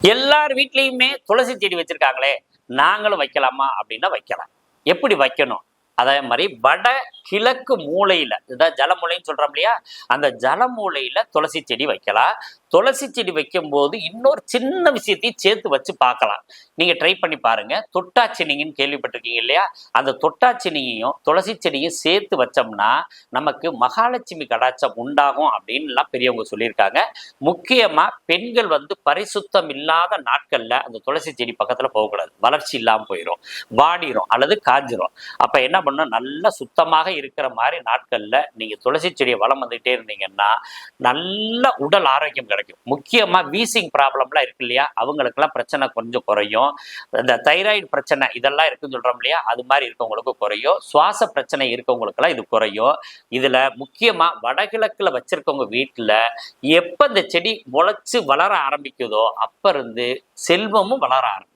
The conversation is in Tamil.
எல்லார் வீட்லயுமே துளசி செடி வச்சிருக்காங்களே, நாங்களும் வைக்கலாமா அப்படின்னா வைக்கலாம். எப்படி வைக்கணும்? அதே மாரி வட கிழக்கு மூலையில, இதான் ஜலமூலைன்னு சொல்றோம் இல்லையா? அந்த ஜலமூலையில துளசி செடி வைக்கலாம். துளசி செடி வைக்கும்போது இன்னொரு சின்ன விஷயத்தையும் சேர்த்து வச்சு பார்க்கலாம். நீங்க ட்ரை பண்ணி பாருங்க. தொட்டாச்சினிங்கின்னு கேள்விப்பட்டிருக்கீங்க இல்லையா? அந்த தொட்டாச்சினியையும், துளசி செடியும் சேர்த்து வச்சோம்னா, நமக்கு மகாலட்சுமி கடாட்சம் உண்டாகும் அப்படின்லாம் பெரியவங்க சொல்லியிருக்காங்க. முக்கியமா பெண்கள் பரிசுத்தம் இல்லாத நாட்கள்ல அந்த துளசி செடி பக்கத்துல போகக்கூடாது. வளர்ச்சி இல்லாம போயிரும், வாடிரும் அல்லது காஞ்சிரும். அப்ப என்ன பண்ணணும், நல்லா சுத்தமாக இருக்கிற மாதிரி நாட்கள்ல நீங்க துளசி செடியை வளம் வந்துட்டே இருந்தீங்கன்னா நல்ல உடல் ஆரோக்கியம் கிடைக்கும். முக்கியமா வீசிங் ப்ராப்ளம்லாம் இருக்கு இல்லையா, அவங்களுக்கெல்லாம் பிரச்சனை கொஞ்சம் குறையும். இந்த தைராய்டு பிரச்சனை இதெல்லாம் இருக்குன்னு சொல்றோம் இல்லையா, அது மாதிரி இருக்கவங்களுக்கு குறையும். சுவாச பிரச்சனை இருக்கவங்களுக்கெல்லாம் இது குறையும். இதுல முக்கியமா வடகிழக்குல வச்சிருக்கவங்க வீட்டுல எப்ப இந்த செடி முளைச்சு வளர ஆரம்பிக்குதோ அப்ப இருந்து செல்வமும் வளர ஆரம்பிக்கும்.